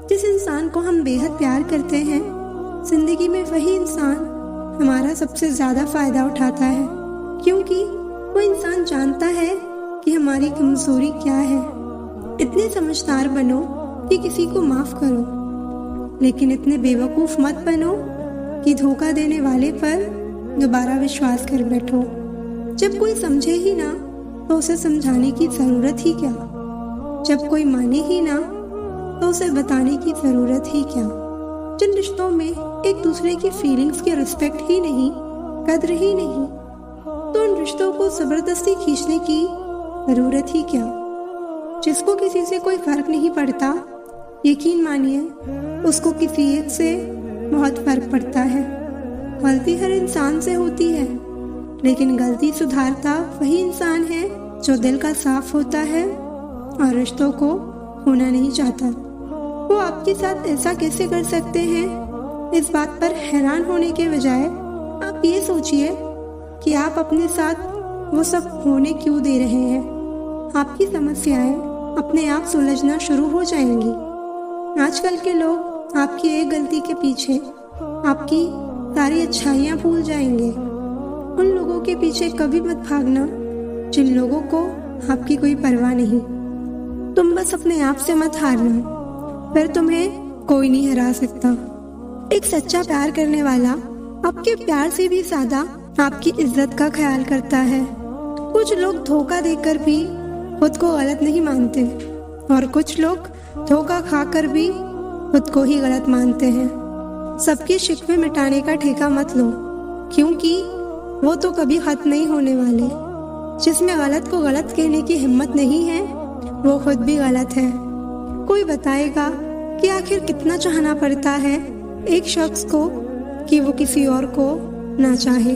जिस इंसान को हम बेहद प्यार करते हैं, जिंदगी में वही इंसान हमारा सबसे ज़्यादा फ़ायदा उठाता है, क्योंकि वो इंसान जानता है कि हमारी कमज़ोरी क्या है। इतने समझदार बनो कि किसी को माफ़ करो, लेकिन इतने बेवकूफ़ मत बनो कि धोखा देने वाले पर दोबारा विश्वास कर बैठो। जब कोई समझे ही ना तो उसे समझाने की ज़रूरत ही क्या। जब कोई माने ही ना तो उसे बताने की ज़रूरत ही क्या। जिन रिश्तों में एक दूसरे की फीलिंग्स की रिस्पेक्ट ही नहीं, कद्र ही नहीं, तो उन रिश्तों को ज़बरदस्ती खींचने की ज़रूरत ही क्या। जिसको किसी से कोई फ़र्क नहीं पड़ता, यकीन मानिए उसको किसी एक से बहुत फ़र्क पड़ता है। गलती हर इंसान से होती है, लेकिन गलती सुधारता वही इंसान है जो दिल का साफ होता है और रिश्तों को खोना नहीं चाहता। वो आपके साथ ऐसा कैसे कर सकते हैं, इस बात पर हैरान होने के बजाय आप ये सोचिए कि आप अपने साथ वो सब होने क्यों दे रहे हैं। आपकी समस्याएं अपने आप सुलझना शुरू हो जाएंगी। आजकल के लोग आपकी एक गलती के पीछे आपकी सारी अच्छाइयाँ भूल जाएंगे। उन लोगों के पीछे कभी मत भागना जिन लोगों को आपकी कोई परवाह नहीं। तुम बस अपने आप से मत हारना, फिर तुम्हें कोई नहीं हरा सकता। एक सच्चा प्यार करने वाला आपके प्यार से भी ज्यादा आपकी इज्जत का ख्याल करता है। कुछ लोग धोखा देकर भी खुद को गलत नहीं मानते और कुछ लोग धोखा खाकर भी खुद को ही गलत मानते हैं। सबके शिकवे मिटाने का ठेका मत लो, क्योंकि वो तो कभी खत्म नहीं होने वाले। जिसमें गलत को गलत कहने की हिम्मत नहीं है, वो खुद भी गलत है। कोई बताएगा कि आखिर कितना चाहना पड़ता है एक शख्स को कि वो किसी और को ना चाहे।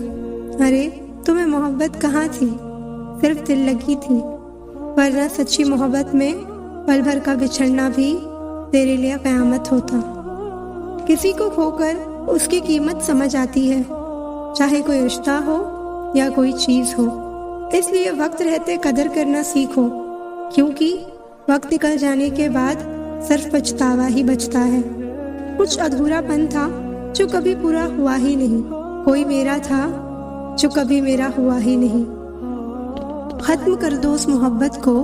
अरे तुम्हें मोहब्बत कहाँ थी, सिर्फ दिल लगी थी, वरना सच्ची मोहब्बत में पल भर का बिछड़ना भी तेरे लिए क़यामत होता। किसी को खोकर उसकी कीमत समझ आती है, चाहे कोई रिश्ता हो या कोई चीज़ हो। इसलिए वक्त रहते कदर करना सीखो, क्योंकि वक्त निकल जाने के बाद सिर्फ पछतावा ही बचता है। कुछ अधूरापन था जो कभी पूरा हुआ ही नहीं, कोई मेरा था जो कभी मेरा हुआ ही नहीं। खत्म कर दो उस मोहब्बत को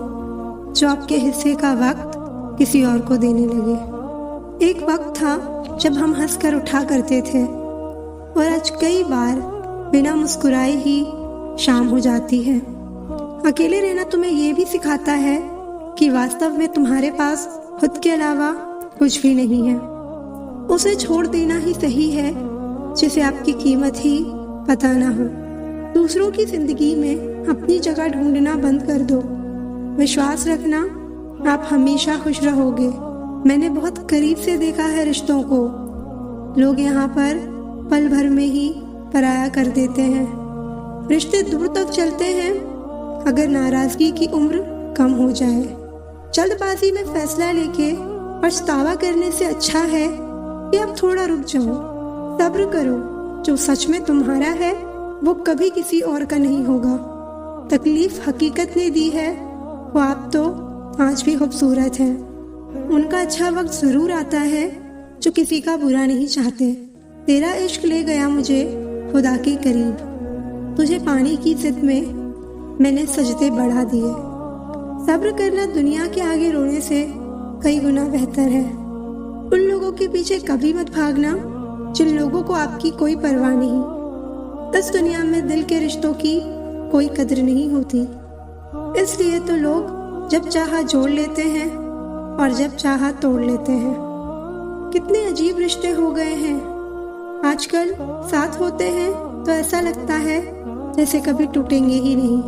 जो आपके हिस्से का वक्त किसी और को देने लगे। एक वक्त था जब हम हंसकर उठा करते थे, और आज कई बार बिना मुस्कुराए ही शाम हो जाती है। अकेले रहना तुम्हें ये भी सिखाता है कि वास्तव में तुम्हारे पास खुद के अलावा कुछ भी नहीं है। उसे छोड़ देना ही सही है जिसे आपकी कीमत ही पता ना हो। दूसरों की जिंदगी में अपनी जगह ढूंढना बंद कर दो। विश्वास रखना, आप हमेशा खुश रहोगे। मैंने बहुत करीब से देखा है रिश्तों को। लोग यहाँ पर पल भर में ही पराया कर देते हैं। रिश्ते दूर तक चलते हैं अगर नाराजगी की उम्र कम हो जाए। जल्दबाजी में फैसला लेके पछतावा करने से अच्छा है कि आप थोड़ा रुक जाओ, सब्र करो। जो सच में तुम्हारा है वो कभी किसी और का नहीं होगा। तकलीफ हकीकत ने दी है, वो आप तो आज भी खूबसूरत है। उनका अच्छा वक्त जरूर आता है जो किसी का बुरा नहीं चाहते। तेरा इश्क ले गया मुझे खुदा के करीब, तुझे पाने की जिद में मैंने सजदे बढ़ा दिए। सब्र करना दुनिया के आगे रोने से कई गुना बेहतर है। उन लोगों के पीछे कभी मत भागना जिन लोगों को आपकी कोई परवाह नहीं। इस दुनिया में दिल के रिश्तों की कोई कद्र नहीं होती, इसलिए तो लोग जब चाहा जोड़ लेते हैं और जब चाहा तोड़ लेते हैं। कितने अजीब रिश्ते हो गए हैं आजकल। साथ होते हैं तो ऐसा लगता है जैसे कभी टूटेंगे ही नहीं,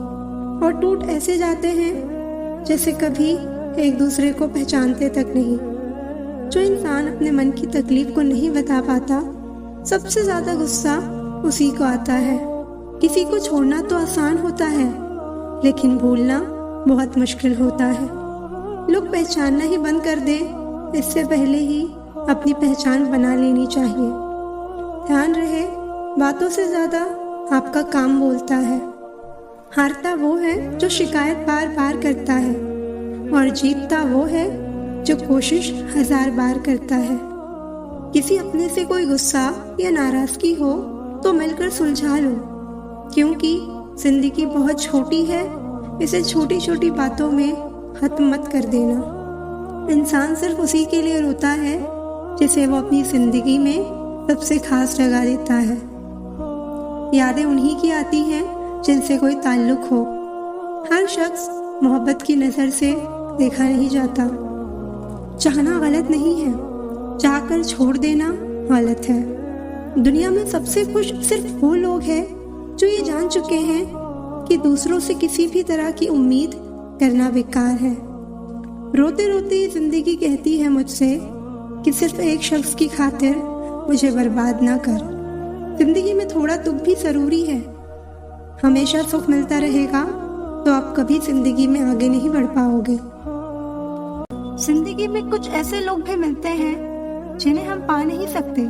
और टूट ऐसे जाते हैं जैसे कभी एक दूसरे को पहचानते तक नहीं। जो इंसान अपने मन की तकलीफ को नहीं बता पाता, सबसे ज्यादा गुस्सा उसी को आता है। किसी को छोड़ना तो आसान होता है, लेकिन भूलना बहुत मुश्किल होता है। लोग पहचानना ही बंद कर दे, इससे पहले ही अपनी पहचान बना लेनी चाहिए। ध्यान रहे, बातों से ज्यादा आपका काम बोलता है। हारता वो है जो शिकायत बार बार करता है, और जीतता वो है जो कोशिश 1000 बार करता है। किसी अपने से कोई गुस्सा या नाराजगी हो तो मिलकर सुलझा लो, क्योंकि जिंदगी बहुत छोटी है। इसे छोटी छोटी बातों में खत्म मत कर देना। इंसान सिर्फ उसी के लिए रोता है जिसे वो अपनी जिंदगी में सबसे खास जगह देता है। यादें उन्हीं की आती हैं जिनसे कोई ताल्लुक हो। हर शख्स मोहब्बत की नज़र से देखा नहीं जाता। चाहना गलत नहीं है, चाहकर छोड़ देना गलत है। दुनिया में सबसे खुश सिर्फ वो लोग हैं जो ये जान चुके हैं कि दूसरों से किसी भी तरह की उम्मीद करना बेकार है। रोते रोते जिंदगी कहती है मुझसे कि सिर्फ एक शख्स की खातिर मुझे बर्बाद ना कर। जिंदगी में थोड़ा दुख भी जरूरी है। हमेशा सुख मिलता रहेगा तो आप कभी जिंदगी में आगे नहीं बढ़ पाओगे। जिंदगी में कुछ ऐसे लोग भी मिलते हैं जिन्हें हम पा नहीं सकते,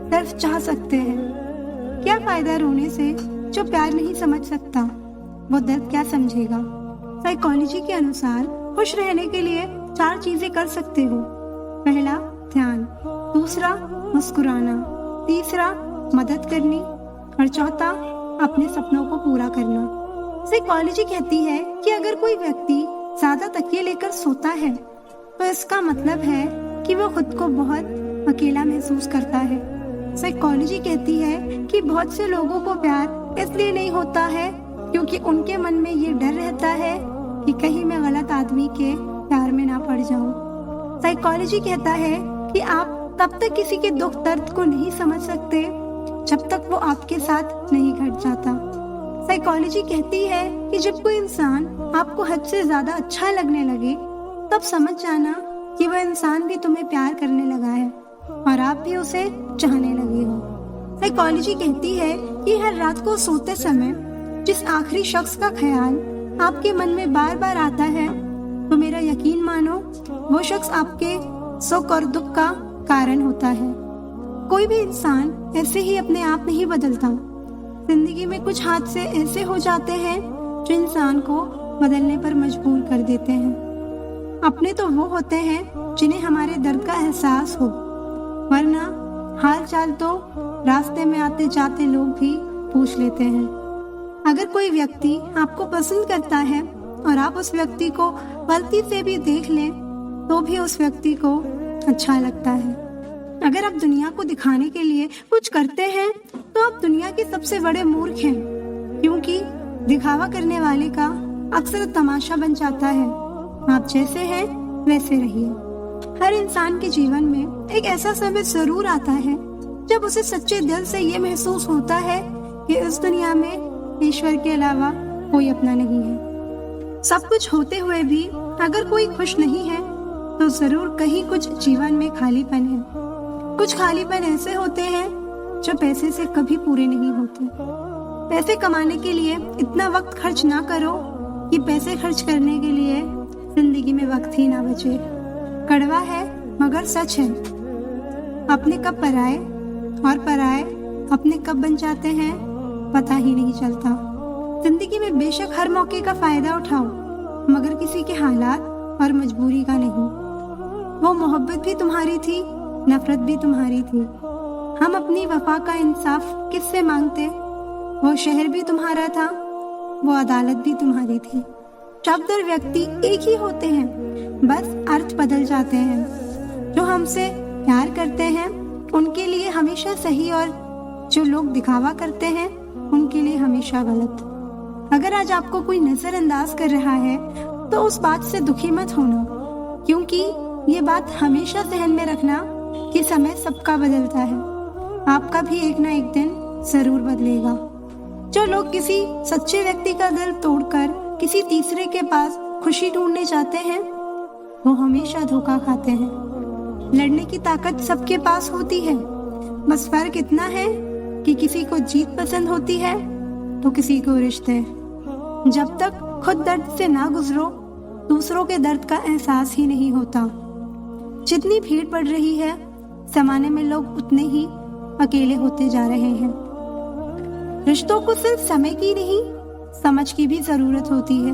सिर्फ चाह सकते हैं। क्या फायदा रोने से जो प्यार नहीं समझ सकता, वो दर्द क्या समझेगा। साइकोलॉजी के अनुसार खुश रहने के लिए 4 चीजें कर सकते हो। पहला, ध्यान। दूसरा, मुस्कुराना। तीसरा, मदद करनी। और चौथा, अपने सपनों को पूरा करना। साइकोलॉजी कहती है कि अगर कोई व्यक्ति ज्यादा तकिए लेकर सोता है तो इसका मतलब है कि वो खुद को बहुत अकेला महसूस करता है। साइकोलॉजी कहती है कि बहुत से लोगों को प्यार इसलिए नहीं होता है क्योंकि उनके मन में ये डर रहता है कि कहीं मैं गलत आदमी के प्यार में ना पड़ जाऊं। साइकोलॉजी कहता है कि आप तब तक किसी के दुख दर्द को नहीं समझ सकते जब तक वो आपके साथ नहीं घट जाता। साइकोलॉजी कहती है कि जब कोई इंसान आपको हद से ज्यादा अच्छा लगने लगे तब समझ जाना कि वह इंसान भी तुम्हें प्यार करने लगा है और आप भी उसे चाहने लगे हो। साइकोलॉजी कहती है कि हर रात को सोते समय जिस आखिरी शख्स का ख्याल आपके मन में बार बार आता है, तो मेरा यकीन मानो वो शख्स आपके सुख और दुख का कारण होता है। कोई भी इंसान ऐसे ही अपने आप नहीं बदलता। जिंदगी में कुछ हादसे ऐसे हो जाते हैं जो इंसान को बदलने पर मजबूर कर देते हैं। अपने तो वो होते हैं जिन्हें हमारे दर्द का एहसास हो, वरना हाल चाल तो रास्ते में आते जाते लोग भी पूछ लेते हैं। अगर कोई व्यक्ति आपको पसंद करता है और आप उस व्यक्ति को गलती से भी देख लें तो भी उस व्यक्ति को अच्छा लगता है। अगर आप दुनिया को दिखाने के लिए कुछ करते हैं तो आप दुनिया के सबसे बड़े मूर्ख हैं, क्योंकि दिखावा करने वाले का अक्सर तमाशा बन जाता है। आप जैसे हैं वैसे रहिए। हर इंसान के जीवन में एक ऐसा समय जरूर आता है जब उसे सच्चे दिल से ये महसूस होता है कि इस दुनिया में ईश्वर के अलावा कोई अपना नहीं है। सब कुछ होते हुए भी अगर कोई खुश नहीं है तो जरूर कहीं कुछ जीवन में खालीपन है। कुछ खालीपन ऐसे होते हैं जो पैसे से कभी पूरे नहीं होते। पैसे कमाने के लिए इतना वक्त खर्च ना करो कि पैसे खर्च करने के लिए जिंदगी में वक्त ही ना बचे। कड़वा है मगर सच है। अपने कब पराए और पराए अपने कब बन जाते हैं पता ही नहीं चलता। जिंदगी में बेशक हर मौके का फायदा उठाओ, मगर किसी के हालात और मजबूरी का नहीं। वो मोहब्बत भी तुम्हारी थी, नफरत भी तुम्हारी थी। हम अपनी वफा का इंसाफ किससे मांगते? वो शहर भी तुम्हारा था, वो अदालत भी तुम्हारी थी। शब्द और व्यक्ति एक ही होते हैं, बस अर्थ बदल जाते हैं। जो हमसे प्यार करते हैं उनके लिए हमेशा सही, और जो लोग दिखावा करते हैं उनके लिए हमेशा गलत। अगर आज आपको कोई नजरअंदाज कर रहा है तो उस बात से दुखी मत होना, क्योंकि ये बात हमेशा ध्यान में रखना कि समय सबका बदलता है। आपका भी एक ना एक दिन जरूर बदलेगा। जो लोग किसी सच्चे व्यक्ति का दिल तोड़कर किसी तीसरे के पास खुशी ढूंढने जाते हैं वो हमेशा धोखा खाते हैं। लड़ने की ताकत सबके पास होती है, बस फर्क इतना है कि किसी को जीत पसंद होती है तो किसी को रिश्ते। जब तक खुद दर्द से ना गुजरो दूसरों के दर्द का एहसास ही नहीं होता। जितनी भीड़ बढ़ रही है जमाने में लोग उतने ही अकेले होते जा रहे हैं। रिश्तों को सिर्फ समय की नहीं समझ की भी जरूरत होती है।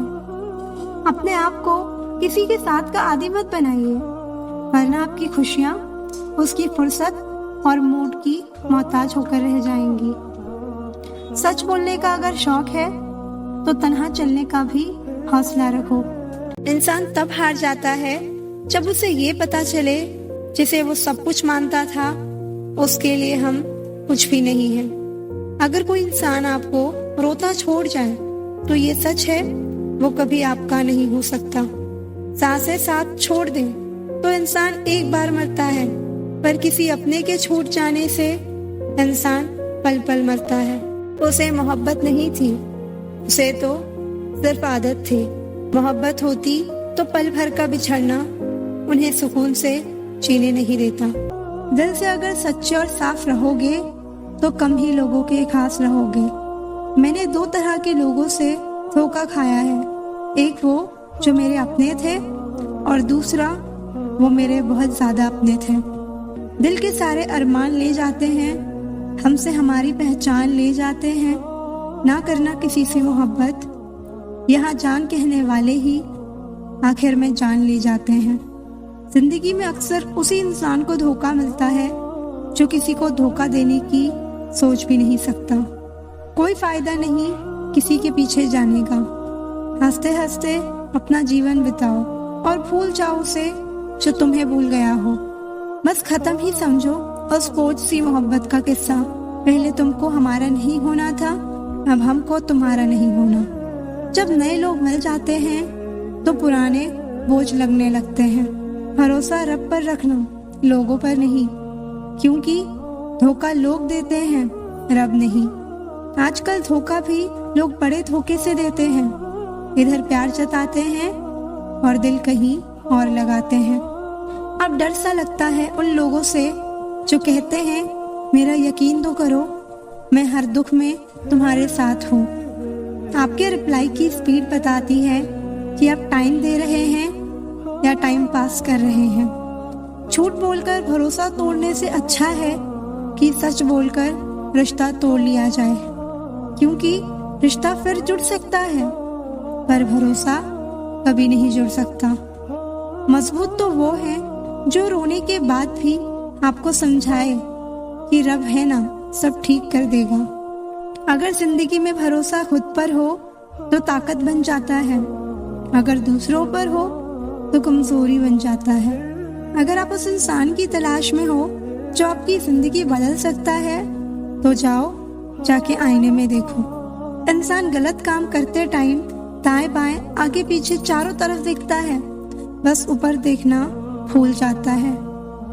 अपने आप को किसी के साथ का आदी मत बनाइए, वरना आपकी खुशियाँ उसकी फुर्सत और मूड की मोहताज होकर रह जाएंगी। सच बोलने का अगर शौक है तो तन्हा चलने का भी हौसला रखो। इंसान तब हार जाता है जब उसे ये पता चले जिसे वो सब कुछ मानता था उसके लिए हम कुछ भी नहीं है। अगर कोई इंसान आपको रोता छोड़ जाए तो ये सच है वो कभी आपका नहीं हो सकता। सांसें साथ छोड़ दे तो इंसान एक बार मरता है, पर किसी अपने के छूट जाने से इंसान पल पल मरता है। उसे मोहब्बत नहीं थी, उसे तो सिर्फ आदत थी। मोहब्बत होती तो पल भर का बिछड़ना उन्हें सुकून से जीने नहीं देता। दिल से अगर सच्चे और साफ रहोगे तो कम ही लोगों के खास रहोगे। मैंने 2 तरह के लोगों से धोखा खाया है, एक वो जो मेरे अपने थे और दूसरा वो मेरे बहुत ज्यादा अपने थे। दिल के सारे अरमान ले जाते हैं, हमसे हमारी पहचान ले जाते हैं। ना करना किसी से मोहब्बत, यहाँ जान कहने वाले ही आखिर में जान ले जाते हैं। जिंदगी में अक्सर उसी इंसान को धोखा मिलता है जो किसी को धोखा देने की सोच भी नहीं सकता। कोई फायदा नहीं किसी के पीछे जाने का। हंसते हंसते अपना जीवन बिताओ और भूल जाओ उसे जो तुम्हें भूल गया हो। बस खत्म ही समझो उस बोझ सी मोहब्बत का किस्सा। पहले तुमको हमारा नहीं होना था, अब हमको तुम्हारा नहीं होना। जब नए लोग मिल जाते हैं तो पुराने बोझ लगने लगते हैं। भरोसा रब पर रखना, लोगों पर नहीं, क्योंकि धोखा लोग देते हैं, रब नहीं। आजकल धोखा भी लोग बड़े धोखे से देते हैं। इधर प्यार जताते हैं और दिल कहीं और लगाते हैं। अब डर सा लगता है उन लोगों से जो कहते हैं मेरा यकीन तो करो, मैं हर दुख में तुम्हारे साथ हूँ। आपके रिप्लाई की स्पीड बताती है कि आप टाइम दे रहे हैं या टाइम पास कर रहे हैं। झूठ बोलकर भरोसा तोड़ने से अच्छा है कि सच बोलकर रिश्ता तोड़ लिया जाए, क्योंकि रिश्ता फिर जुड़ सकता है पर भरोसा कभी नहीं जुड़ सकता। मजबूत तो वो है जो रोने के बाद भी आपको समझाए कि रब है ना, सब ठीक कर देगा। अगर जिंदगी में भरोसा खुद पर हो तो ताकत बन जाता है, अगर दूसरों पर हो तो कमजोरी बन जाता है। अगर आप उस इंसान की तलाश में हो जो आपकी जिंदगी बदल सकता है तो जाओ जाके आईने में देखो। इंसान गलत काम करते टाइम दाएं बाएं आगे पीछे चारों तरफ देखता है, बस ऊपर देखना भूल जाता है।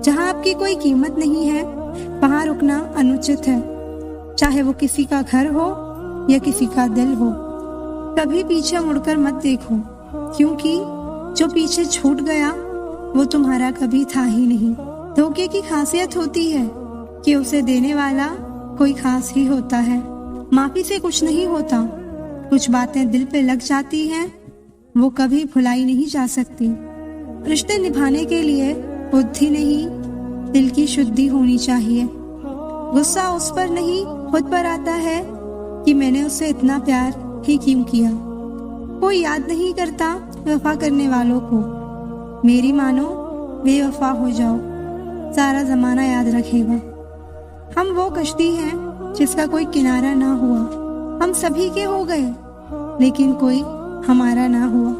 जहाँ आपकी कोई कीमत नहीं है वहाँ रुकना अनुचित है, चाहे वो किसी का घर हो या किसी का दिल हो। कभी पीछे मुड़कर मत देखो, क्योंकि जो पीछे छूट गया वो तुम्हारा कभी था ही नहीं। धोखे की खासियत होती है कि उसे देने वाला कोई खास ही होता है। माफी से कुछ नहीं होता, कुछ बातें दिल पे लग जाती हैं, वो कभी भुलाई नहीं जा सकती। रिश्ते निभाने के लिए बुद्धि नहीं, दिल की शुद्धि होनी चाहिए। गुस्सा उस पर नहीं खुद पर आता है कि मैंने उसे इतना प्यार ही क्यों किया। कोई याद नहीं करता वफा करने वालों को। मेरी मानो बेवफा हो जाओ, सारा जमाना याद रखेगा। हम वो कश्ती हैं जिसका कोई किनारा ना हुआ। हम सभी के हो गए लेकिन कोई हमारा ना हुआ।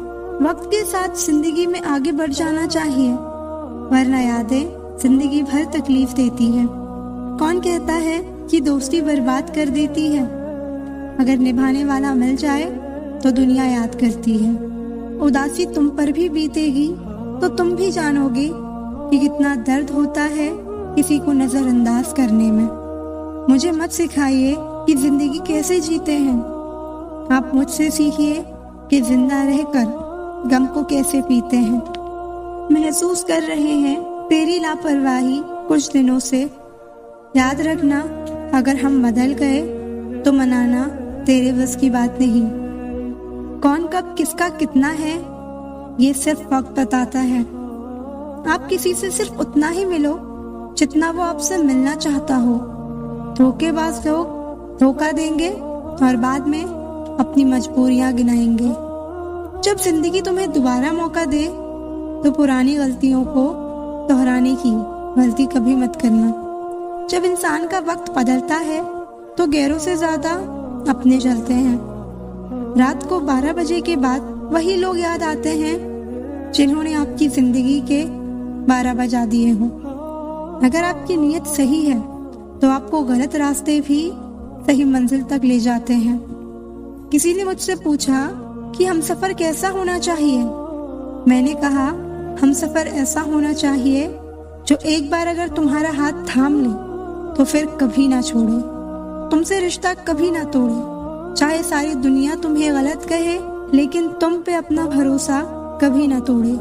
वक्त के साथ जिंदगी में आगे बढ़ जाना चाहिए, वरना यादें जिंदगी भर तकलीफ देती है। कौन कहता है कि दोस्ती बर्बाद कर देती है? अगर निभाने वाला मिल जाए तो दुनिया याद करती है। उदासी तुम पर भी बीतेगी तो तुम भी जानोगे कि कितना दर्द होता है किसी को नजरअंदाज करने में। मुझे मत सिखाइए कि जिंदगी कैसे जीते हैं, आप मुझसे सीखिए कि जिंदा रहकर गम को कैसे पीते हैं। महसूस कर रहे हैं तेरी लापरवाही कुछ दिनों से। याद रखना अगर हम बदल गए तो मनाना तेरे बस की बात नहीं। कौन कब किसका कितना है ये सिर्फ वक्त बताता है। आप किसी से सिर्फ उतना ही मिलो जितना वो आपसे मिलना चाहता हो। धोखेबाज लोग धोखा देंगे और बाद में अपनी मजबूरियां गिनाएंगे। जब जिंदगी तुम्हें दोबारा मौका दे तो पुरानी गलतियों को दोहराने की गलती कभी मत करना। जब इंसान का वक्त बदलता है तो गैरों से ज्यादा अपने चलते हैं। रात को 12 बजे के बाद वही लोग याद आते हैं जिन्होंने आपकी जिंदगी के 12 बजा दिए हों। अगर आपकी नीयत सही है तो आपको गलत रास्ते भी सही मंजिल तक ले जाते हैं। किसी ने मुझसे पूछा कि हमसफर कैसा होना चाहिए। मैंने कहा, हमसफर ऐसा होना चाहिए जो एक बार अगर तुम्हारा हाथ थाम ले तो फिर कभी ना छोड़े, तुमसे रिश्ता कभी ना तोड़े। चाहे सारी दुनिया तुम्हें गलत कहे लेकिन तुम पे अपना भरोसा कभी ना तोड़े।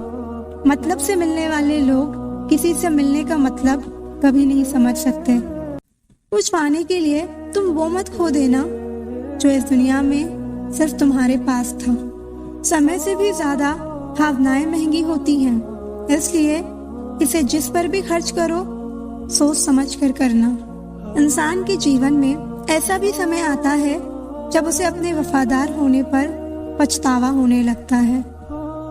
मतलब से मिलने वाले लोग किसी से मिलने का मतलब कभी नहीं समझ सकते। कुछ पाने के लिए तुम वो मत खो देना जो इस दुनिया में सिर्फ तुम्हारे पास था। समय से भी ज्यादा भावनाएं महंगी होती हैं, इसलिए इसे जिस पर भी खर्च करो सोच समझ कर करना। इंसान के जीवन में ऐसा भी समय आता है जब उसे अपने वफादार होने पर पछतावा होने लगता है।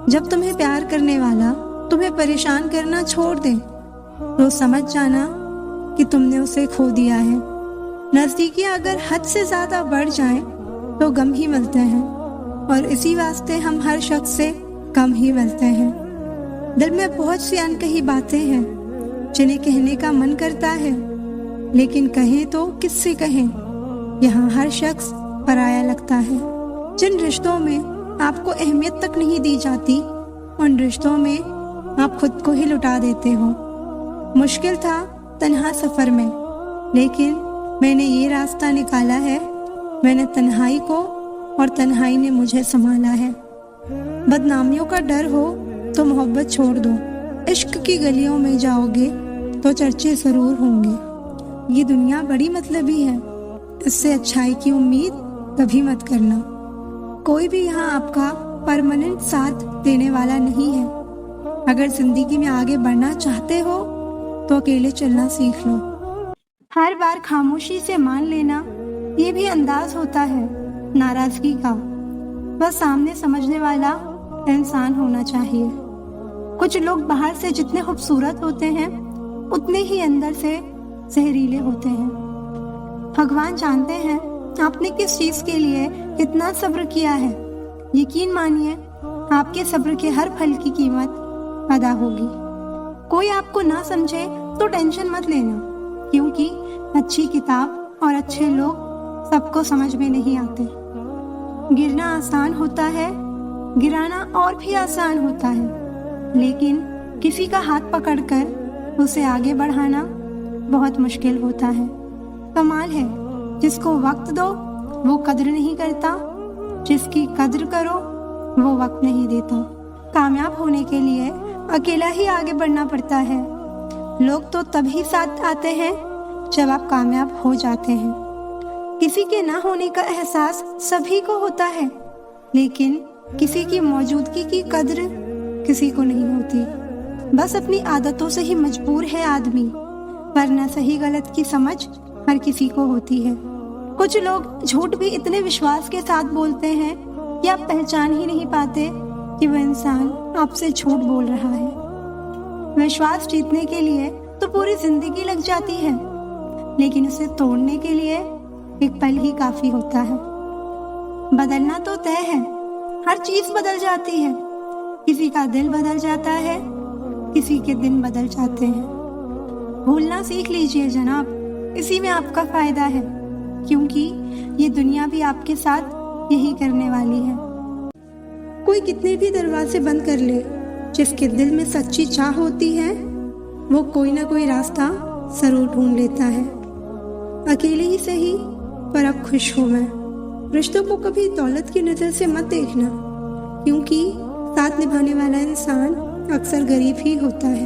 जब तुम्हें प्यार करने वाला तुम्हें परेशान करना छोड़ दे तो समझ जाना कि तुमने उसे खो दिया है। नजदीकियां अगर हद से ज्यादा बढ़ जाएं तो गम ही मिलते हैं, और इसी वास्ते हम हर शख्स से कम ही मिलते हैं। दिल में बहुत सी अनकही बातें हैं जिन्हें कहने का मन करता है, लेकिन कहें तो किससे कहें। यहाँ हर शख्स पराया लगता है। जिन रिश्तों में आपको अहमियत तक नहीं दी जाती उन रिश्तों में आप खुद को ही लुटा देते हो। मुश्किल था तन्हा सफर में, लेकिन मैंने ये रास्ता निकाला है। मैंने तन्हाई को और तन्हाई ने मुझे संभाला है। बदनामियों का डर हो तो मोहब्बत छोड़ दो। इश्क की गलियों में जाओगे तो चर्चे जरूर होंगे। ये दुनिया बड़ी मतलबी है, इससे अच्छाई की उम्मीद कभी मत करना। कोई भी यहाँ आपका परमानेंट साथ देने वाला नहीं है। अगर जिंदगी में आगे बढ़ना चाहते हो तो अकेले चलना सीख लो। हर बार खामोशी से मान लेना ये भी अंदाज होता है नाराजगी का। बस सामने समझने वाला इंसान होना चाहिए। कुछ लोग बाहर से जितने खूबसूरत होते हैं उतने ही अंदर से जहरीले होते हैं। भगवान जानते हैं आपने किस चीज के लिए इतना सब्र किया है। यकीन मानिए आपके सब्र के हर फल की कीमत अदा होगी। कोई आपको ना समझे तो टेंशन मत लेना, क्योंकि अच्छी किताब और अच्छे लोग सबको समझ में नहीं आते। गिरना आसान होता है, गिराना और भी आसान होता है, लेकिन किसी का हाथ पकड़कर उसे आगे बढ़ाना बहुत मुश्किल होता है। कमाल है जिसको वक्त दो वो कद्र नहीं करता, जिसकी कद्र करो वो वक्त नहीं देता। कामयाब होने के लिए अकेला ही आगे बढ़ना पड़ता है। लोग तो तभी साथ आते हैं जब आप कामयाब हो जाते हैं। किसी के ना होने का एहसास सभी को होता है, लेकिन किसी की मौजूदगी की कद्र किसी को नहीं होती। बस अपनी आदतों से ही मजबूर है आदमी, वरना सही गलत की समझ हर किसी को होती है। कुछ लोग झूठ भी इतने विश्वास के साथ बोलते हैं कि आप पहचान ही नहीं पाते कि वह इंसान आपसे झूठ बोल रहा है। विश्वास जीतने के लिए तो पूरी जिंदगी लग जाती है, लेकिन उसे तोड़ने के लिए एक पल ही काफी होता है। बदलना तो तय है, हर चीज बदल जाती है। किसी का दिल बदल जाता है, किसी के दिन बदल जाते हैं। भूलना सीख लीजिए जनाब, इसी में आपका फायदा है, क्योंकि ये दुनिया भी आपके साथ यही करने वाली है। कोई कितने भी दरवाजे बंद कर ले, जिसके दिल में सच्ची चाह होती है वो कोई ना कोई रास्ता जरूर ढूंढ लेता है। अकेले ही सही पर अब खुश हूँ मैं। रिश्तों को कभी दौलत की नजर से मत देखना, क्योंकि साथ निभाने वाला इंसान अक्सर गरीब ही होता है।